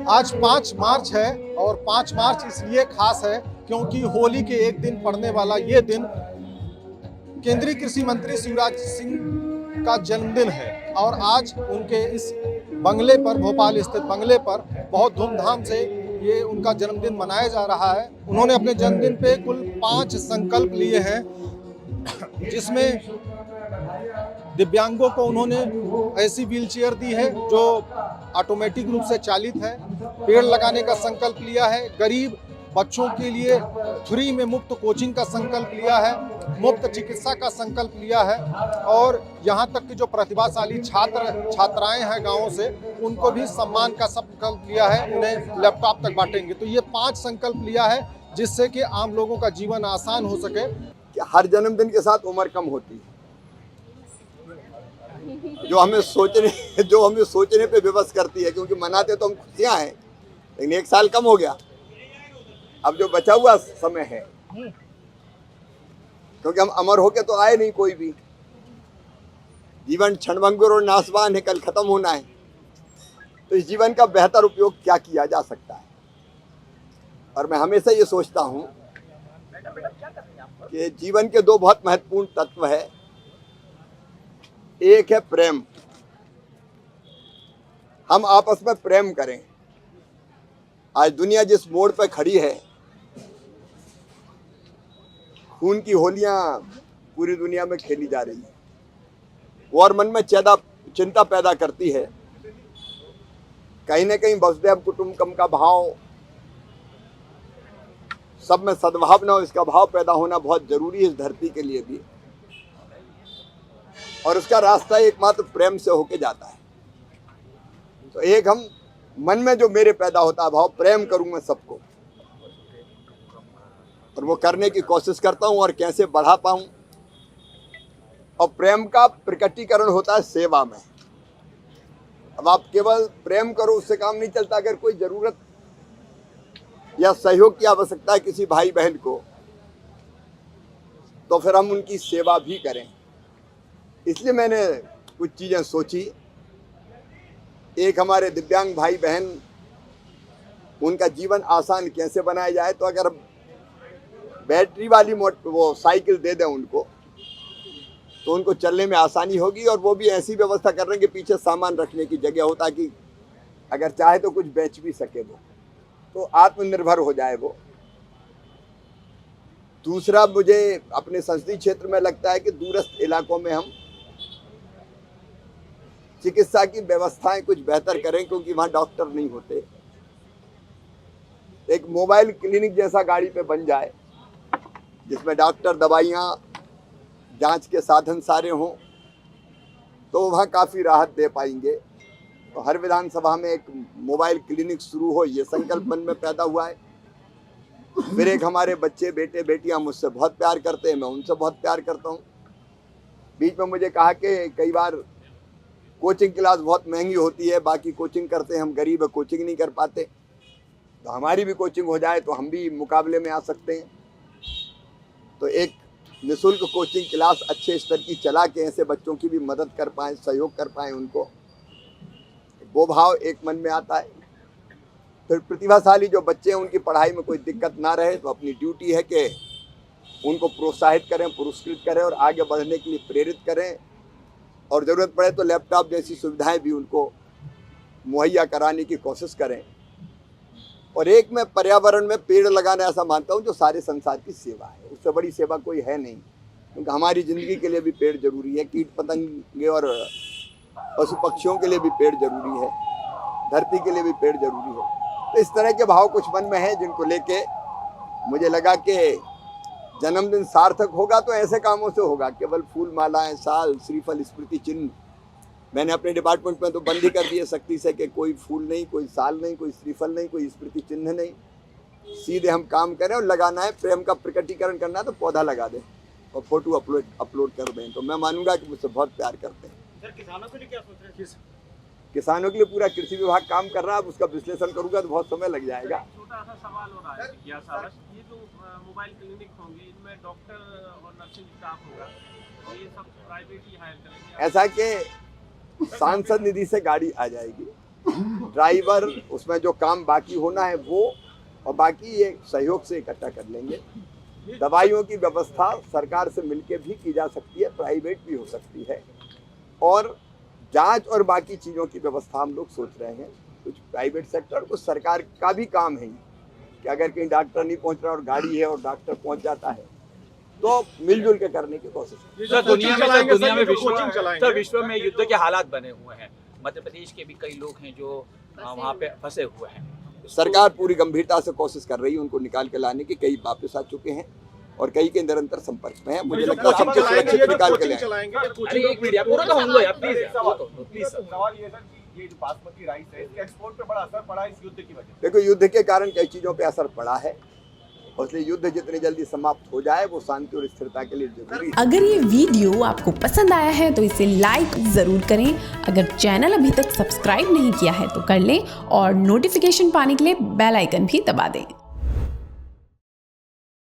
आज 5 मार्च है और 5 मार्च इसलिए खास है क्योंकि होली के एक दिन पड़ने वाला ये दिन केंद्रीय कृषि मंत्री शिवराज सिंह का जन्मदिन है और आज उनके इस बंगले पर, भोपाल स्थित बंगले पर बहुत धूमधाम से ये उनका जन्मदिन मनाया जा रहा है। उन्होंने अपने जन्मदिन पे कुल 5 संकल्प लिए हैं, जिसमें दिव्यांगों को उन्होंने ऐसी व्हीलचेयर दी है जो ऑटोमेटिक रूप से चालित है, पेड़ लगाने का संकल्प लिया है, गरीब बच्चों के लिए फ्री में मुफ्त कोचिंग का संकल्प लिया है, मुफ्त चिकित्सा का संकल्प लिया है और यहाँ तक कि जो प्रतिभाशाली छात्र छात्राएं हैं गांवों से, उनको भी सम्मान का संकल्प लिया है, उन्हें लैपटॉप तक बांटेंगे। तो ये 5 संकल्प लिया है जिससे कि आम लोगों का जीवन आसान हो सके। हर जन्मदिन के साथ उम्र कम होती है, जो हमें सोचने पे विवश करती है, क्योंकि मनाते तो हम खुशियां हैं, लेकिन 1 साल कम हो गया। अब जो बचा हुआ समय है, क्योंकि हम अमर होके तो आए नहीं, कोई भी जीवन क्षणभंगुर और नाशवान है, कल खत्म होना है। तो इस जीवन का बेहतर उपयोग क्या किया जा सकता है। और मैं हमेशा ये सोचता हूँ कि जीवन के 2 बहुत महत्वपूर्ण तत्व है। एक है प्रेम, हम आपस में प्रेम करें। आज दुनिया जिस मोड़ पर खड़ी है, खून की होलियां पूरी दुनिया में खेली जा रही है, और मन में चिंता पैदा करती है। कहीं ना कहीं वसुधैव कुटुंबकम का भाव, सब में सद्भावना, इसका भाव पैदा होना बहुत जरूरी है इस धरती के लिए भी, और उसका रास्ता एकमात्र प्रेम से होके जाता है। तो एक हम मन में जो मेरे पैदा होता है भाव, प्रेम करूं मैं सबको, और वो करने की कोशिश करता हूं और कैसे बढ़ा पाऊं। और प्रेम का प्रकटीकरण होता है सेवा में। अब आप केवल प्रेम करो उससे काम नहीं चलता। अगर कोई जरूरत या सहयोग की आवश्यकता है किसी भाई बहन को, तो फिर हम उनकी सेवा भी करें। इसलिए मैंने कुछ चीज़ें सोची। एक, हमारे दिव्यांग भाई बहन, उनका जीवन आसान कैसे बनाया जाए। तो अगर बैटरी वाली वो साइकिल दे दें उनको, तो उनको चलने में आसानी होगी। और वो भी ऐसी व्यवस्था कर रहे हैं कि पीछे सामान रखने की जगह हो, ताकि अगर चाहे तो कुछ बेच भी सके वो, तो आत्मनिर्भर हो जाए वो। दूसरा, मुझे अपने संसदीय क्षेत्र में लगता है कि दूरस्थ इलाकों में हम चिकित्सा की व्यवस्थाएं कुछ बेहतर करें, क्योंकि वहाँ डॉक्टर नहीं होते। एक मोबाइल क्लिनिक जैसा गाड़ी पे बन जाए, जिसमें डॉक्टर, दवाइयाँ, जांच के साधन सारे हों, तो वहाँ काफ़ी राहत दे पाएंगे। तो हर विधानसभा में एक मोबाइल क्लिनिक शुरू हो, ये संकल्प मन में पैदा हुआ है। फिर एक, हमारे बच्चे, बेटे बेटियां मुझसे बहुत प्यार करते हैं, मैं उनसे बहुत प्यार करता हूँ। बीच में मुझे कहा कि कई बार कोचिंग क्लास बहुत महंगी होती है, बाकी कोचिंग करते हैं, हम गरीब है, कोचिंग नहीं कर पाते, तो हमारी भी कोचिंग हो जाए तो हम भी मुकाबले में आ सकते हैं। तो एक निःशुल्क कोचिंग क्लास अच्छे स्तर की चला के ऐसे बच्चों की भी मदद कर पाएँ, सहयोग कर पाएँ उनको, वो भाव एक मन में आता है। फिर प्रतिभाशाली जो बच्चे हैं, उनकी पढ़ाई में कोई दिक्कत ना रहे, तो अपनी ड्यूटी है कि उनको प्रोत्साहित करें, पुरस्कृत करें और आगे बढ़ने के लिए प्रेरित करें। और ज़रूरत पड़े तो लैपटॉप जैसी सुविधाएं भी उनको मुहैया कराने की कोशिश करें। और एक, मैं पर्यावरण में पेड़ लगाना ऐसा मानता हूँ जो सारे संसार की सेवा है, उससे बड़ी सेवा कोई है नहीं। क्योंकि हमारी ज़िंदगी के लिए भी पेड़ जरूरी है, कीट पतंगे और पशु पक्षियों के लिए भी पेड़ जरूरी है, धरती के लिए भी पेड़ जरूरी है। तो इस तरह के भाव कुछ मन में हैं, जिनको लेके मुझे लगा कि जन्मदिन सार्थक होगा तो ऐसे कामों से होगा। केवल फूल मालाएं, साल, श्रीफल, स्मृति चिन्ह, मैंने अपने डिपार्टमेंट में तो बंदी कर दी है सख्ती से कि कोई फूल नहीं, कोई साल नहीं, कोई श्रीफल नहीं, कोई स्मृति चिन्ह नहीं। सीधे हम काम करें, और लगाना है, प्रेम का प्रकटीकरण करना है तो पौधा लगा दें और फोटो अपलोड कर दें, तो मैं मानूंगा कि मुझसे बहुत प्यार करते हैं। सर, किसानों के लिए क्या सोच रहे हैं? किसानों के लिए पूरा कृषि विभाग काम कर रहा है। अब उसका विश्लेषण करूंगा तो बहुत समय लग जाएगा। छोटा सा सवाल हो रहा है, ये जो मोबाइल क्लिनिक होंगे, इनमें डॉक्टर और नर्सिंग स्टाफ होगा, और ये सब प्राइवेट ही हायर करेंगे? ऐसा कि सांसद निधि से गाड़ी आ जाएगी, ड्राइवर, उसमें जो काम बाकी होना है वो, और बाकी ये सहयोग से इकट्ठा कर लेंगे। दवाइयों की व्यवस्था सरकार से मिलकर भी की जा सकती है, प्राइवेट भी हो सकती है, और जांच और बाकी चीज़ों की व्यवस्था हम लोग सोच रहे हैं। कुछ प्राइवेट सेक्टर, कुछ सरकार का भी काम है कि अगर कहीं डॉक्टर नहीं पहुंच रहा और गाड़ी है और डॉक्टर पहुंच जाता है तो मिलजुल के करने की कोशिश करें। सर, दुनिया में विश्व में युद्ध के हालात बने हुए हैं। मध्य प्रदेश के भी कई लोग हैं जो वहाँ पे फंसे हुए हैं। सरकार पूरी गंभीरता से कोशिश कर रही है उनको निकाल के लाने की। कई वापस आ चुके हैं और कई के निरंतर संपर्क में है। मुझे लगता है सबके सुरक्षित निकाल के लाएंगे। अरे एक मिनट, पूरा तो होंगे यार, प्लीज। सवाल ये सर कि ये जो बासमती राइस है, इसके एक्सपोर्ट पे बड़ा असर पड़ा है इस युद्ध की वजह से। देखो, युद्ध के कारण कई चीज़ों पे असर पड़ा है, इसलिए युद्ध जितनी जल्दी समाप्त हो जाए वो शांति और स्थिरता के लिए जरूरी है। अगर ये वीडियो आपको पसंद आया है तो इसे लाइक ज़रूर करें। अगर चैनल अभी तक सब्सक्राइब नहीं किया है तो कर लें और नोटिफिकेशन पाने के लिए बेल आइकन भी दबा दें।